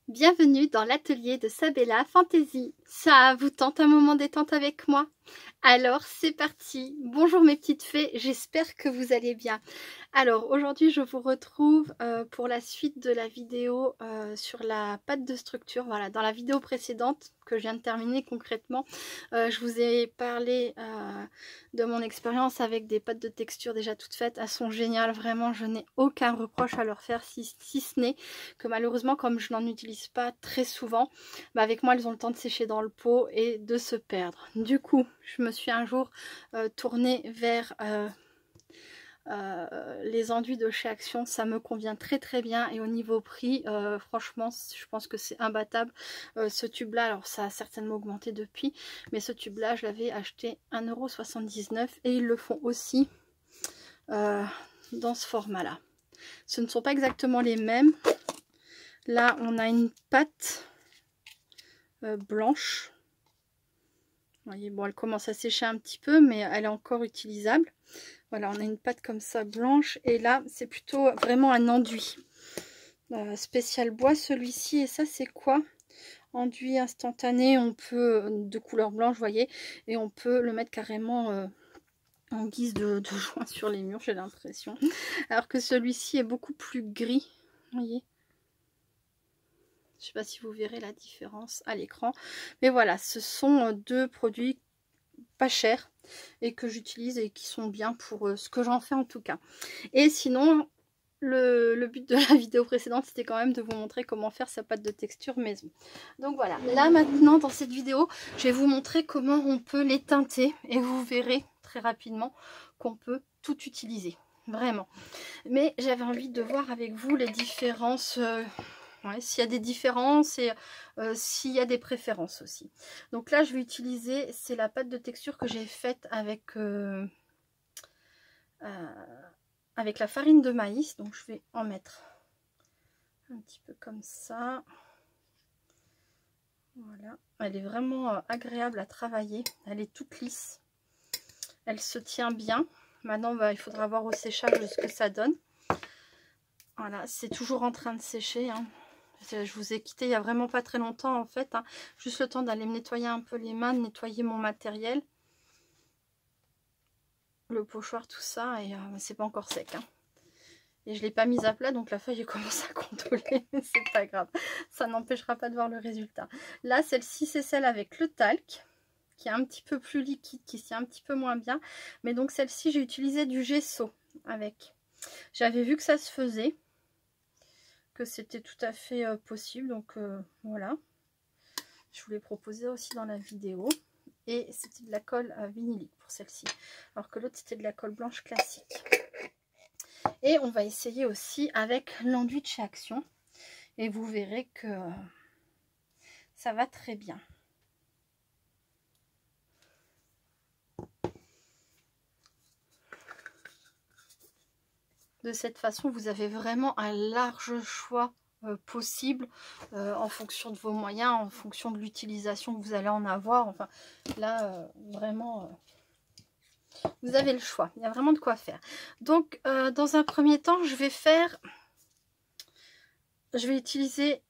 Bienvenue dans l'atelier de Sabella Fantasy. Ça vous tente un moment détente avec moi? Alors c'est parti. Bonjour mes petites fées, j'espère que vous allez bien. Alors aujourd'hui je vous retrouve pour la suite de la vidéo sur la pâte de structure. Voilà, dans la vidéo précédente que je viens de terminer concrètement, je vous ai parlé de mon expérience avec des pâtes de texture déjà toutes faites. Elles sont géniales, vraiment je n'ai aucun reproche à leur faire si ce n'est que malheureusement comme je n'en utilise pas très souvent, bah avec moi elles ont le temps de sécher dans le pot et de se perdre. Du coup je me suis un jour tournée vers les enduits de chez Action. Ça me convient très bien et au niveau prix franchement je pense que c'est imbattable. Ce tube là, alors ça a certainement augmenté depuis, mais ce tube là je l'avais acheté 1,79 € et ils le font aussi dans ce format là. Ce ne sont pas exactement les mêmes. Là on a une pâte blanche. Vous voyez, bon, elle commence à sécher un petit peu, mais elle est encore utilisable. Voilà, on a une pâte comme ça blanche. Et là, c'est plutôt vraiment un enduit. Spécial bois, celui-ci. Et ça, c'est quoi? Enduit instantané. On peut, de couleur blanche, vous voyez. Et on peut le mettre carrément en guise de joint sur les murs, j'ai l'impression. Alors que celui-ci est beaucoup plus gris. Vous voyez? Je ne sais pas si vous verrez la différence à l'écran. Mais voilà, ce sont deux produits pas chers et que j'utilise et qui sont bien pour ce que j'en fais en tout cas. Et sinon, le but de la vidéo précédente, c'était quand même de vous montrer comment faire sa pâte de texture maison. Donc voilà, là maintenant dans cette vidéo, je vais vous montrer comment on peut les teinter et vous verrez très rapidement qu'on peut tout utiliser. Vraiment. Mais j'avais envie de voir avec vous les différences... Ouais, s'il y a des différences et s'il y a des préférences aussi. Donc là, je vais utiliser, c'est la pâte de texture que j'ai faite avec la farine de maïs. Donc je vais en mettre un petit peu comme ça. Voilà, elle est vraiment agréable à travailler. Elle est toute lisse. Elle se tient bien. Maintenant, il faudra voir au séchage ce que ça donne. Voilà, c'est toujours en train de sécher, hein. Je vous ai quitté il n'y a vraiment pas très longtemps en fait, hein. Juste le temps d'aller me nettoyer un peu les mains, de nettoyer mon matériel, le pochoir, tout ça, et c'est pas encore sec, hein. Et je l'ai pas mise à plat, donc la feuille commence à condoler, mais c'est pas grave, ça n'empêchera pas de voir le résultat. Là, celle-ci, c'est celle avec le talc, qui est un petit peu plus liquide, qui s'y un petit peu moins bien, mais donc celle-ci, j'ai utilisé du gesso avec. J'avais vu que ça se faisait, que c'était tout à fait possible, donc voilà, je vous l'ai proposé aussi dans la vidéo. Et c'était de la colle vinylique pour celle-ci, alors que l'autre c'était de la colle blanche classique. Et on va essayer aussi avec l'enduit de chez Action et vous verrez que ça va très bien. De cette façon, vous avez vraiment un large choix possible en fonction de vos moyens, en fonction de l'utilisation que vous allez en avoir. Enfin, là, vraiment, vous avez le choix. Il y a vraiment de quoi faire. Donc, dans un premier temps, je vais utiliser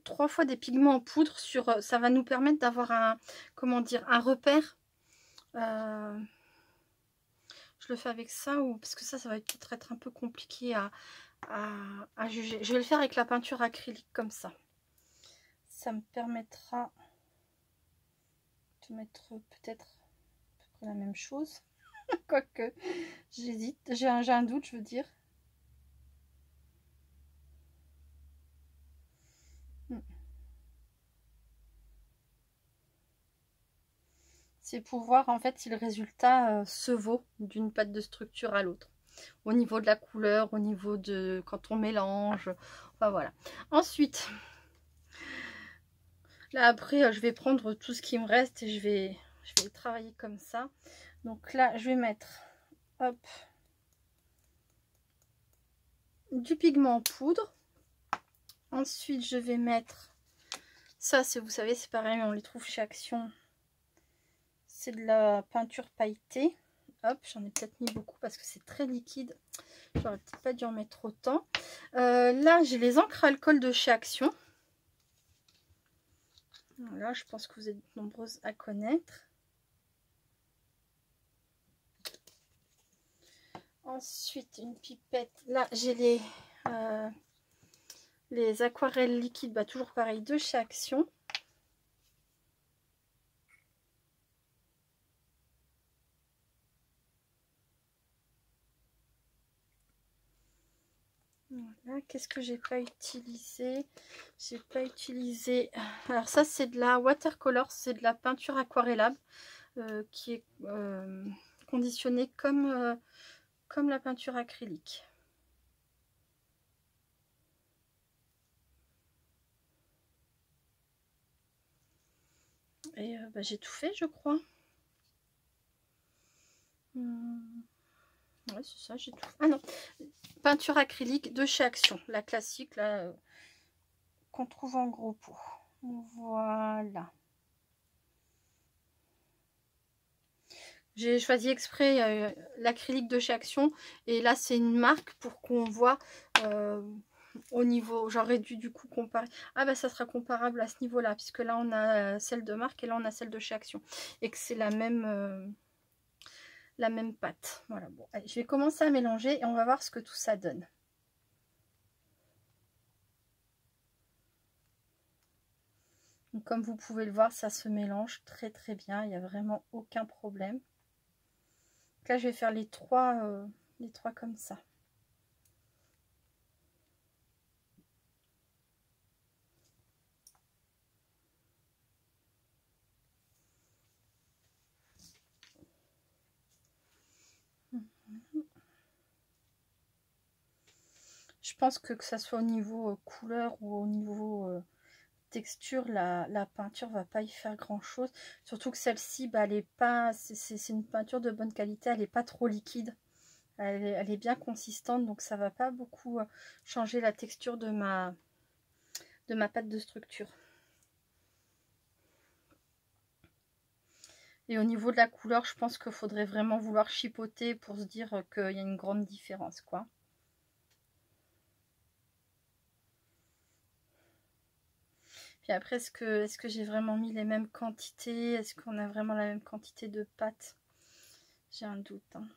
3 fois des pigments en poudre. Ça va nous permettre d'avoir un repère. Je le fais avec ça ou parce que ça va peut-être être un peu compliqué à juger. Je vais le faire avec la peinture acrylique comme ça. Ça me permettra de mettre peut-être à peu près la même chose. Quoique, j'hésite. J'ai un doute, je veux dire. C'est pour voir en fait si le résultat se vaut d'une pâte de structure à l'autre. Au niveau de la couleur, au niveau de quand on mélange. Enfin voilà. Ensuite, là après je vais prendre tout ce qui me reste et je vais travailler comme ça. Donc là je vais mettre hop, du pigment en poudre. Ensuite je vais mettre ça, vous savez c'est pareil, on les trouve chez Action. C'est de la peinture pailletée. Hop, j'en ai peut-être mis beaucoup parce que c'est très liquide. J'aurais peut-être pas dû en mettre autant. Là, j'ai les encres alcool de chez Action. Voilà, je pense que vous êtes nombreuses à connaître. Ensuite, une pipette. Là, j'ai les aquarelles liquides, bah, toujours pareil, de chez Action. Voilà, qu'est-ce que j'ai pas utilisé? J'ai pas utilisé. Alors ça, c'est de la watercolor, c'est de la peinture aquarellable qui est conditionnée comme la peinture acrylique. Et bah, j'ai tout fait, je crois. Ouais, c'est ça, j'ai tout fait. Ah non, peinture acrylique de chez Action, la classique là qu'on trouve en gros pot. Voilà. J'ai choisi exprès l'acrylique de chez Action et là c'est une marque pour qu'on voit au niveau, j'aurais dû du coup comparer. Ah bah ça sera comparable à ce niveau là puisque là on a celle de marque et là on a celle de chez Action et que c'est la même pâte. Voilà, bon, allez, je vais commencer à mélanger et on va voir ce que tout ça donne. Donc, comme vous pouvez le voir, ça se mélange très très bien, il n'y a vraiment aucun problème. Donc là je vais faire les trois comme ça. Je pense que ça soit au niveau couleur ou au niveau texture, la peinture va pas y faire grand chose. Surtout que celle-ci, bah, elle est pas, c'est une peinture de bonne qualité, elle n'est pas trop liquide. Elle est bien consistante, donc ça va pas beaucoup changer la texture de ma pâte de structure. Et au niveau de la couleur, je pense qu'il faudrait vraiment vouloir chipoter pour se dire qu'il y a une grande différence, quoi. Puis après, est-ce que j'ai vraiment mis les mêmes quantités? Est-ce qu'on a vraiment la même quantité de pâte? J'ai un doute. Hein.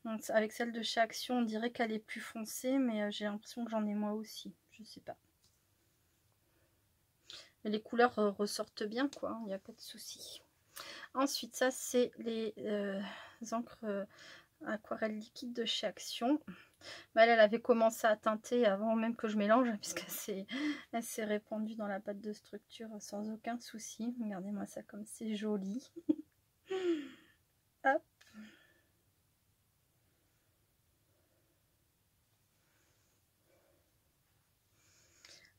Donc, avec celle de chez Action, on dirait qu'elle est plus foncée, mais j'ai l'impression que j'en ai moi aussi. Je sais pas. Mais les couleurs ressortent bien, quoi. Il n'y a pas de souci. Ensuite, ça, c'est les encres aquarelles liquides de chez Action. Bah, elle avait commencé à teinter avant même que je mélange, puisqu'elle s'est répandue dans la pâte de structure sans aucun souci. Regardez-moi ça comme c'est joli. Hop.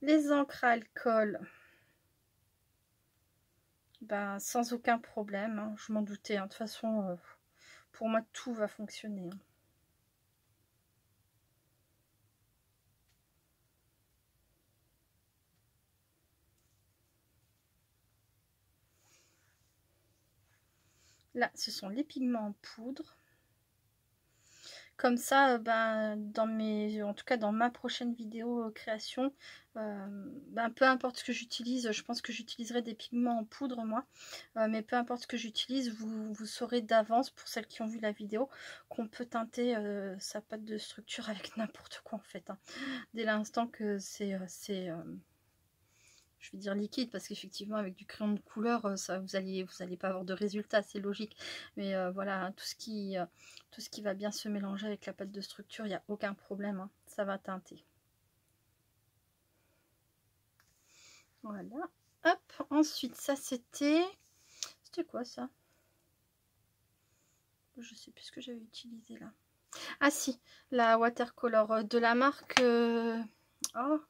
Les encres à alcool, ben, sans aucun problème. Hein. Je m'en doutais. Hein. De toute façon, pour moi, tout va fonctionner. Hein. Là, ce sont les pigments en poudre. Comme ça, ben, en tout cas dans ma prochaine vidéo création, ben, peu importe ce que j'utilise, je pense que j'utiliserai des pigments en poudre moi, mais peu importe ce que j'utilise, vous saurez d'avance, pour celles qui ont vu la vidéo, qu'on peut teinter sa pâte de structure avec n'importe quoi en fait. Hein. Dès l'instant que je vais dire liquide, parce qu'effectivement avec du crayon de couleur ça, vous allez pas avoir de résultat, c'est logique, mais voilà, hein, tout ce qui va bien se mélanger avec la pâte de structure, il n'y a aucun problème, hein, ça va teinter. Voilà, hop, ensuite ça c'était quoi ça? Je sais plus ce que j'avais utilisé là. Ah si, la watercolor de la marque oh,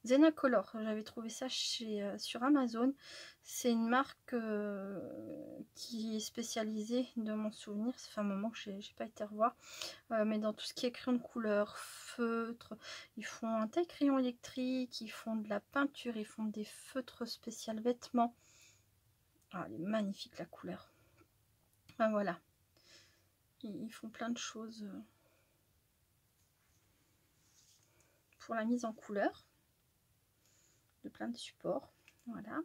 Zenacolor, j'avais trouvé ça sur Amazon. C'est une marque qui est spécialisée, de mon souvenir, ça fait un moment que j'ai pas été revoir, mais dans tout ce qui est crayon de couleur, feutre, ils font un taille crayon électrique, ils font de la peinture, ils font des feutres spécial vêtements. Ah, elle est magnifique la couleur. Enfin, voilà, ils font plein de choses pour la mise en couleur. de plein de supports. Voilà.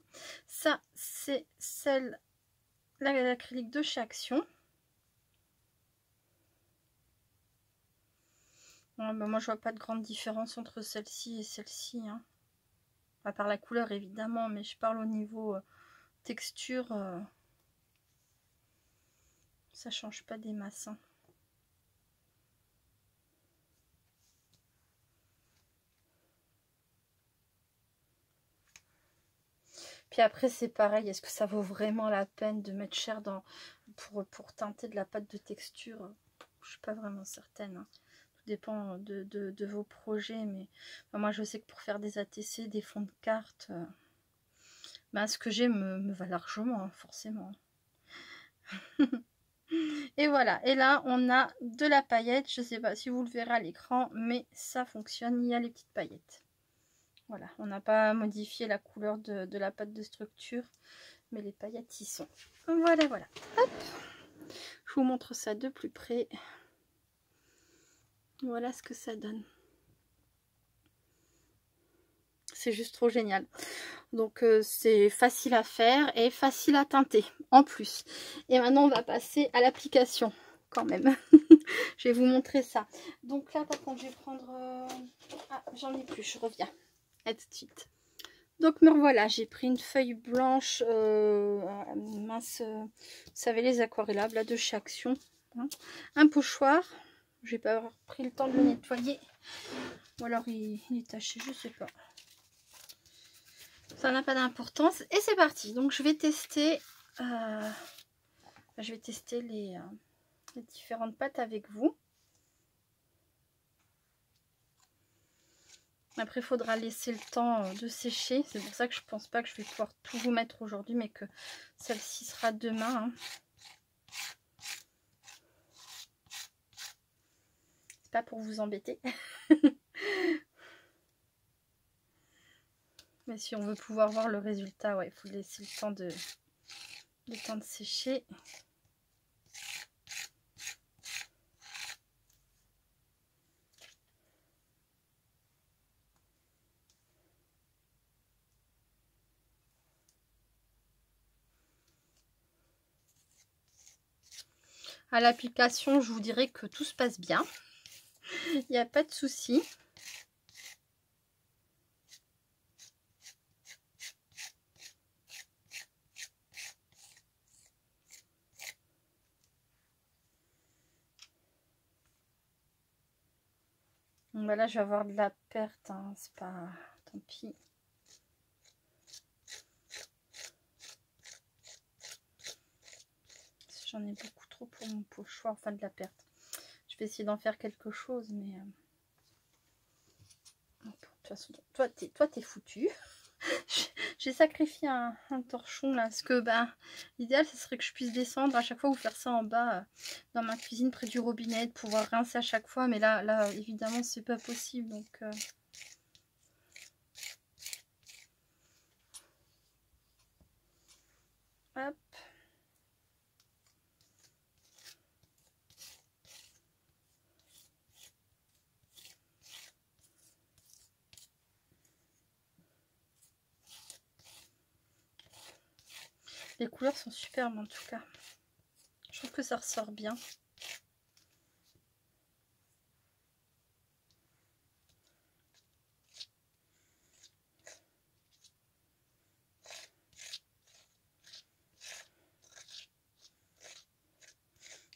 Ça, c'est celle, l'acrylique de chez Action. Ouais, bah moi, je vois pas de grande différence entre celle-ci et celle-ci. Hein. À part la couleur, évidemment, mais je parle au niveau texture. Ça change pas des masses. Hein. Puis après, c'est pareil. Est-ce que ça vaut vraiment la peine de mettre cher pour teinter de la pâte de texture? Je suis pas vraiment certaine. Hein. Tout dépend de vos projets. Mais moi, je sais que pour faire des ATC, des fonds de cartes, ce que j'ai me va largement, hein, forcément. Et voilà. Et là, on a de la paillette. Je sais pas si vous le verrez à l'écran, mais ça fonctionne. Il y a les petites paillettes. Voilà, on n'a pas modifié la couleur de la pâte de structure, mais les paillettes y sont. Voilà, voilà. Hop, je vous montre ça de plus près. Voilà ce que ça donne. C'est juste trop génial. Donc c'est facile à faire et facile à teinter en plus. Et maintenant on va passer à l'application quand même. Je vais vous montrer ça. Donc là par contre je vais prendre... Ah j'en ai plus, je reviens. À tout de suite. Donc me revoilà, j'ai pris une feuille blanche, mince, vous savez les aquarellables là de chez Action, hein. Un pochoir, j'ai pas pris le temps de le nettoyer, ou alors il est taché, je sais pas. Ça n'a pas d'importance et c'est parti. Donc je vais tester, les différentes pâtes avec vous. Après, il faudra laisser le temps de sécher. C'est pour ça que je pense pas que je vais pouvoir tout vous mettre aujourd'hui, mais que celle-ci sera demain. Hein. C'est pas pour vous embêter. Mais si on veut pouvoir voir le résultat, ouais, il faut laisser le temps de sécher. À l'application, je vous dirais que tout se passe bien. Il n'y a pas de souci. Donc là, je vais avoir de la perte, hein, c'est pas... Tant pis. J'en ai beaucoup trop pour mon pochoir, enfin de la perte. Je vais essayer d'en faire quelque chose, mais... De toute façon, toi, t'es foutu. J'ai sacrifié un torchon là, parce que l'idéal ce serait que je puisse descendre à chaque fois ou faire ça en bas dans ma cuisine près du robinet, de pouvoir rincer à chaque fois, mais là évidemment c'est pas possible, donc hop. Les couleurs sont superbes en tout cas. Je trouve que ça ressort bien.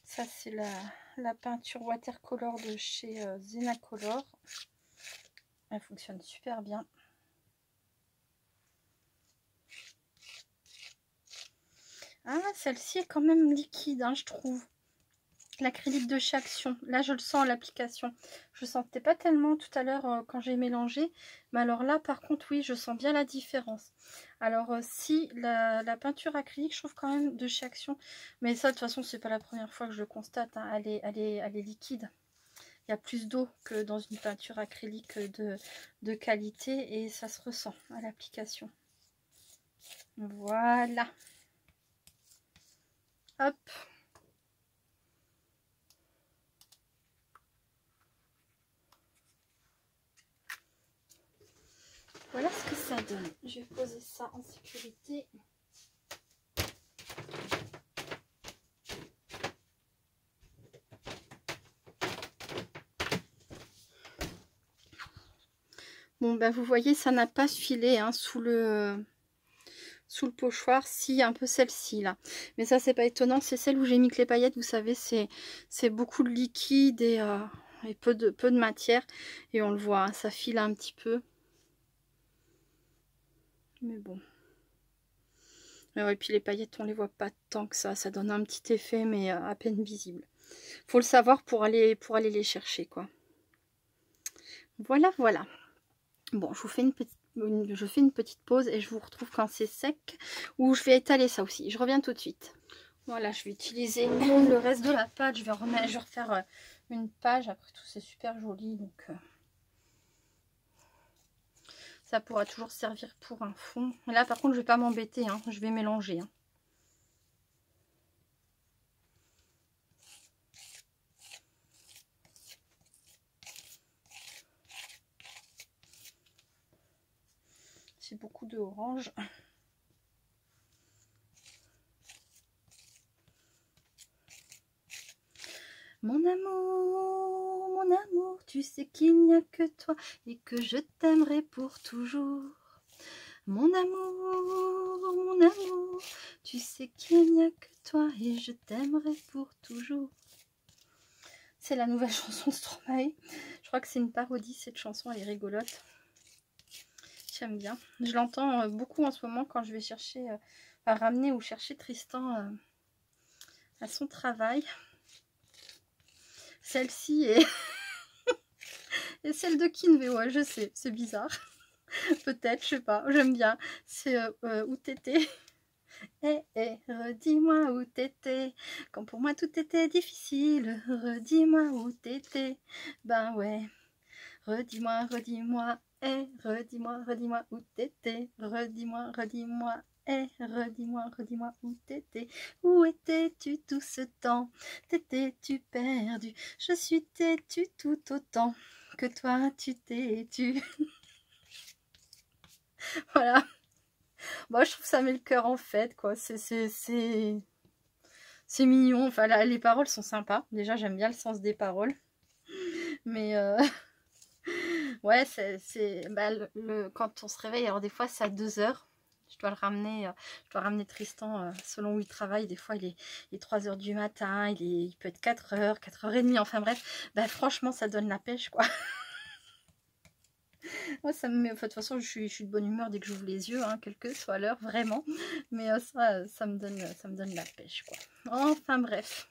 Ça c'est la peinture watercolor de chez Zenacolor. Elle fonctionne super bien. Ah, celle-ci est quand même liquide, hein, je trouve. L'acrylique de chez Action. Là, je le sens à l'application. Je ne sentais pas tellement tout à l'heure quand j'ai mélangé. Mais alors là, par contre, oui, je sens bien la différence. Alors, si la peinture acrylique, je trouve quand même de chez Action. Mais ça, de toute façon, c'est pas la première fois que je le constate. Hein. Elle est liquide. Il y a plus d'eau que dans une peinture acrylique de qualité. Et ça se ressent à l'application. Voilà. Hop. Voilà ce que ça donne. Je vais poser ça en sécurité. Bon, ben vous voyez, ça n'a pas filé hein, sous le pochoir. Si, un peu celle-ci là. Mais ça, c'est pas étonnant. C'est celle où j'ai mis que les paillettes. Vous savez, c'est beaucoup de liquide et peu de matière. Et on le voit, hein, ça file un petit peu. Mais bon. Et puis les paillettes, on les voit pas tant que ça. Ça donne un petit effet, mais à peine visible. Faut le savoir pour aller les chercher, quoi. Voilà, voilà. Bon, je vous fais une petite pause et je vous retrouve quand c'est sec. Ou je vais étaler ça aussi. Je reviens tout de suite. Voilà, je vais utiliser le reste de la pâte. Je vais refaire une page. Après tout, c'est super joli. Donc, ça pourra toujours servir pour un fond. Et là, par contre, je vais pas m'embêter. Hein, je vais mélanger. Hein. C'est beaucoup de orange. Mon amour, tu sais qu'il n'y a que toi et que je t'aimerai pour toujours. Mon amour, tu sais qu'il n'y a que toi et je t'aimerai pour toujours. C'est la nouvelle chanson de Stromae. Je crois que c'est une parodie, cette chanson, elle est rigolote. J'aime bien. Je l'entends beaucoup en ce moment quand je vais chercher, ramener ou chercher Tristan à son travail. Celle-ci est... et celle de Kinvé, ouais, je sais, c'est bizarre. Peut-être, je sais pas, j'aime bien. C'est où t'étais. Redis-moi où t'étais. Quand pour moi tout était difficile. Redis-moi où t'étais. Ben ouais. Redis-moi, redis-moi. Redis-moi où t'étais. Redis-moi, redis-moi. Redis-moi où t'étais. Où étais-tu tout ce temps? T'étais-tu perdu? Je suis têtu tout autant que toi tu t'es tu. Voilà. Moi, je trouve que ça met le cœur en fête, quoi. C'est mignon. Enfin, là, les paroles sont sympas. Déjà, j'aime bien le sens des paroles. Mais, ouais, bah, quand on se réveille, alors des fois, c'est à 2 h. Je dois ramener Tristan selon où il travaille. Des fois, il est 3 h du matin. Il peut être 4 h, 4 h 30. Enfin, bref. Bah, franchement, ça donne la pêche, quoi. Moi, ça me met... Enfin, de toute façon, je suis de bonne humeur dès que j'ouvre les yeux, hein, quelle que soit l'heure, vraiment. Mais ça me donne la pêche, quoi. Enfin, bref.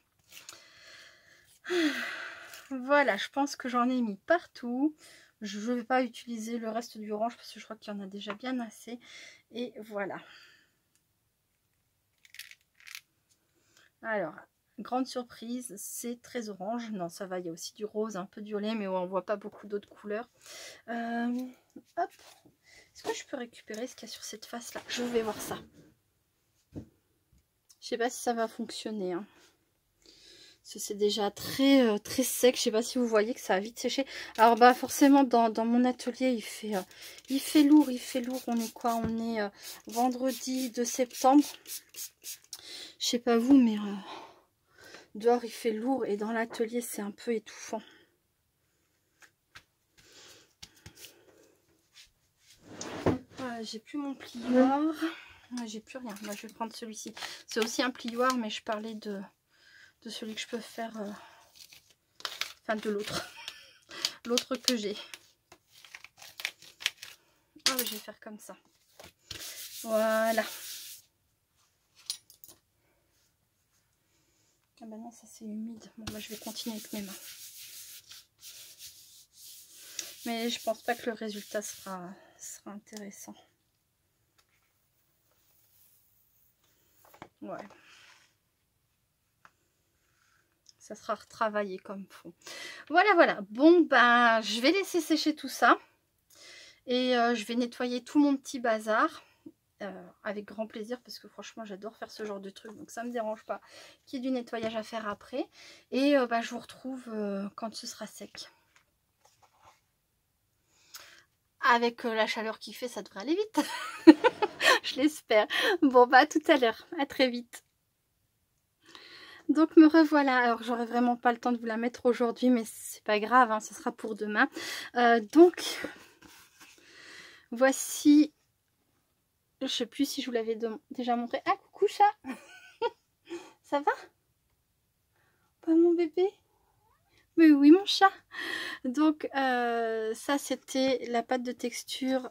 Voilà, je pense que j'en ai mis partout. Je ne vais pas utiliser le reste du orange parce que je crois qu'il y en a déjà bien assez. Et voilà. Alors, grande surprise, c'est très orange. Non, ça va, il y a aussi du rose, un peu du violet, mais on ne voit pas beaucoup d'autres couleurs. Hop. Est-ce que je peux récupérer ce qu'il y a sur cette face-là? Je vais voir ça. Je sais pas si ça va fonctionner. Hein. C'est déjà très sec. Je sais pas si vous voyez que ça a vite séché. Alors bah forcément dans mon atelier il fait lourd. On est quoi? On est vendredi 2 septembre. Je sais pas vous, mais dehors il fait lourd et dans l'atelier c'est un peu étouffant. J'ai plus mon plioir. J'ai plus rien. Là, je vais prendre celui-ci. C'est aussi un plioir, mais je parlais de celui que je peux faire. Enfin, de l'autre. L'autre que j'ai. Ah, je vais faire comme ça. Voilà. Ah bah non, ça c'est humide. Bon, bah je vais continuer avec mes mains. Mais je pense pas que le résultat sera intéressant. Ouais. Ça sera retravaillé comme fond. Voilà, voilà. Bon, ben, je vais laisser sécher tout ça. Et je vais nettoyer tout mon petit bazar. Avec grand plaisir parce que franchement j'adore faire ce genre de truc, donc ça me dérange pas qu'il y ait du nettoyage à faire après. Et bah, je vous retrouve quand ce sera sec. Avec la chaleur qu'il fait, ça devrait aller vite. Je l'espère. Bon, bah à tout à l'heure. À très vite. Donc me revoilà. Alors j'aurai vraiment pas le temps de vous la mettre aujourd'hui, mais c'est pas grave, hein, ce sera pour demain. Donc voici. Je sais plus si je vous l'avais déjà montré. Ah, coucou chat. Ça va? Pas mon bébé? Mais oui, mon chat. Donc ça c'était la pâte de texture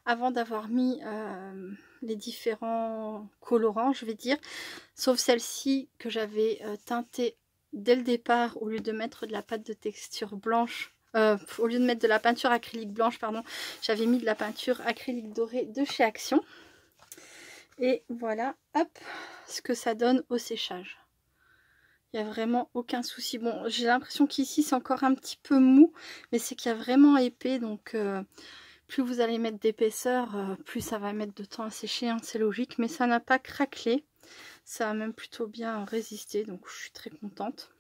avant d'avoir mis les différents colorants, je vais dire, sauf celle-ci que j'avais teintée dès le départ. Au lieu de mettre de la pâte de texture blanche, au lieu de mettre de la peinture acrylique blanche, pardon, j'avais mis de la peinture acrylique dorée de chez Action. Et voilà, hop, ce que ça donne au séchage. Il n'y a vraiment aucun souci. Bon, j'ai l'impression qu'ici c'est encore un petit peu mou, mais c'est qu'il y a vraiment épais, donc plus vous allez mettre d'épaisseur, plus ça va mettre de temps à sécher, hein, c'est logique. Mais ça n'a pas craquelé, ça a même plutôt bien résisté, donc je suis très contente.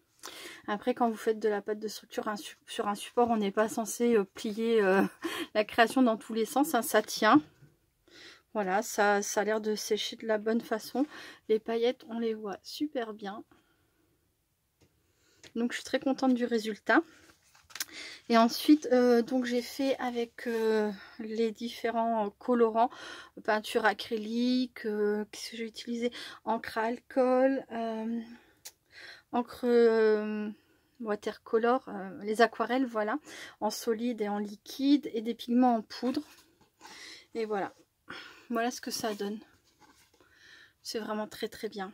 Après, quand vous faites de la pâte de structure sur un support, on n'est pas censé plier la création dans tous les sens, hein, ça tient. Voilà, ça a l'air de sécher de la bonne façon. Les paillettes, on les voit super bien. Donc je suis très contente du résultat. Et ensuite donc j'ai fait avec les différents colorants, peinture acrylique, qu'est-ce que j'ai utilisé, encre à alcool, encre watercolor, les aquarelles, voilà, en solide et en liquide, et des pigments en poudre. Et voilà, voilà ce que ça donne. C'est vraiment très très bien.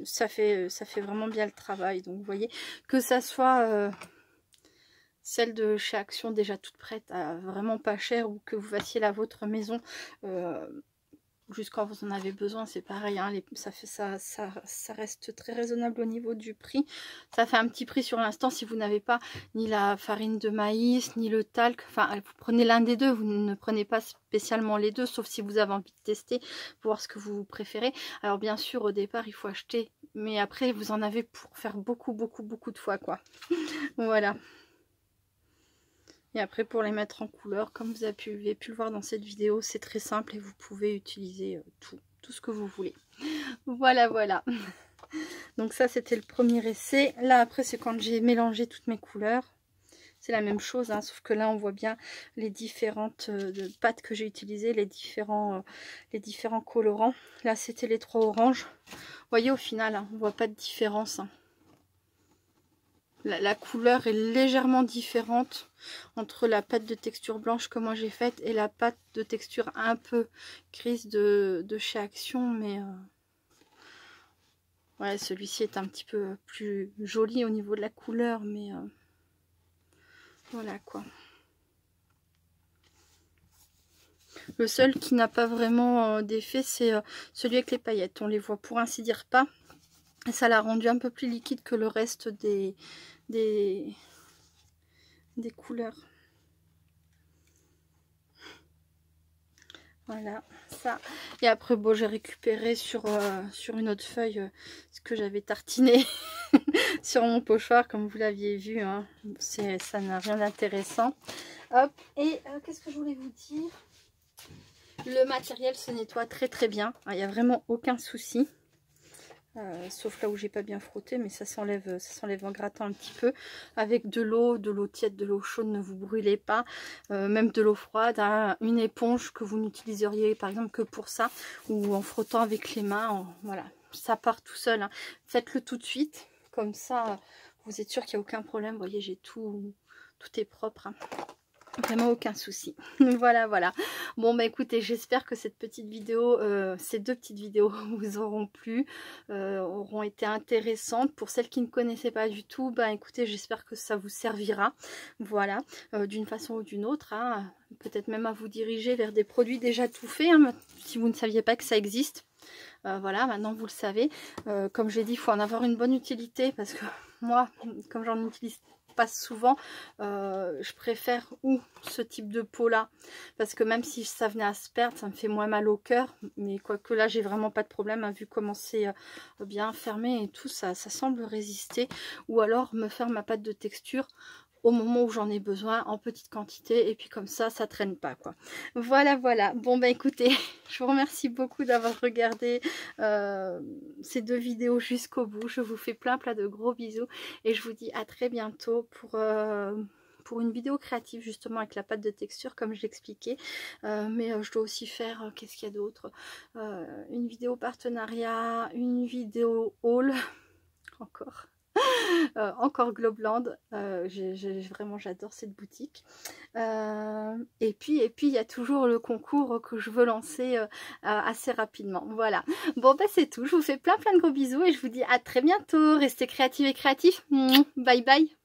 Ça fait vraiment bien le travail. Donc vous voyez, que ça soit celle de chez Action déjà toute prête à vraiment pas cher, ou que vous fassiez la vôtre maison jusqu'à vous en avez besoin, c'est pareil, hein, ça reste très raisonnable au niveau du prix. Ça fait un petit prix sur l'instant si vous n'avez pas ni la farine de maïs ni le talc. Enfin, vous prenez l'un des deux, vous ne prenez pas spécialement les deux, sauf si vous avez envie de tester pour voir ce que vous préférez. Alors bien sûr, au départ il faut acheter, mais après vous en avez pour faire beaucoup de fois, quoi. Voilà. Et après, pour les mettre en couleur, comme vous avez pu le voir dans cette vidéo, c'est très simple et vous pouvez utiliser tout ce que vous voulez. Voilà, voilà. Donc ça, c'était le premier essai. Là, après, c'est quand j'ai mélangé toutes mes couleurs. C'est la même chose, hein, sauf que là, on voit bien les différentes pâtes que j'ai utilisées, les différents colorants. Là, c'était les 3 oranges. Vous voyez, au final, hein, on ne voit pas de différence, hein. La couleur est légèrement différente entre la pâte de texture blanche que moi j'ai faite et la pâte de texture un peu grise de chez Action. Mais ouais, celui-ci est un petit peu plus joli au niveau de la couleur. Mais voilà quoi. Le seul qui n'a pas vraiment d'effet, c'est celui avec les paillettes. On les voit pour ainsi dire pas. Et ça l'a rendu un peu plus liquide que le reste des couleurs. Voilà, ça. Et après, bon, j'ai récupéré sur une autre feuille ce que j'avais tartiné sur mon pochoir, comme vous l'aviez vu. Hein. Ça n'a rien d'intéressant. Hop, et qu'est-ce que je voulais vous dire? Le matériel se nettoie très très bien. Il n'y a vraiment aucun souci. Sauf là où j'ai pas bien frotté, mais ça s'enlève en grattant un petit peu avec de l'eau tiède, de l'eau chaude, ne vous brûlez pas, même de l'eau froide, hein, une éponge que vous n'utiliseriez par exemple que pour ça, ou en frottant avec les mains, voilà, ça part tout seul, hein. Faites-le tout de suite, comme ça vous êtes sûr qu'il n'y a aucun problème. Vous voyez, j'ai tout est propre, hein. Vraiment aucun souci. Voilà, voilà. Bon, bah écoutez, j'espère que cette petite vidéo, ces 2 petites vidéos vous auront plu, auront été intéressantes. Pour celles qui ne connaissaient pas du tout, bah écoutez, j'espère que ça vous servira. Voilà, d'une façon ou d'une autre, hein. Peut-être même à vous diriger vers des produits déjà tout faits, hein, si vous ne saviez pas que ça existe. Voilà, maintenant vous le savez. Comme j'ai dit, il faut en avoir une bonne utilité, parce que moi, comme j'en utilise pas souvent, je préfère ce type de pot là, parce que même si ça venait à se perdre, ça me fait moins mal au cœur. Mais quoique là, j'ai vraiment pas de problème, hein, vu comment c'est bien fermé et tout, ça semble résister. Ou alors me faire ma pâte de texture au moment où j'en ai besoin, en petite quantité, et puis comme ça traîne pas, quoi. Voilà, voilà. Bon, bah écoutez, je vous remercie beaucoup d'avoir regardé ces 2 vidéos jusqu'au bout. Je vous fais plein de gros bisous, et je vous dis à très bientôt pour une vidéo créative justement avec la pâte de texture comme je l'expliquais, mais je dois aussi faire, qu'est-ce qu'il y a d'autre, une vidéo partenariat, une vidéo haul encore. Encore Globland, vraiment j'adore cette boutique, et puis il y a toujours le concours que je veux lancer assez rapidement. Voilà, bon bah c'est tout, je vous fais plein de gros bisous et je vous dis à très bientôt. Restez créatifs et créatifs, bye bye.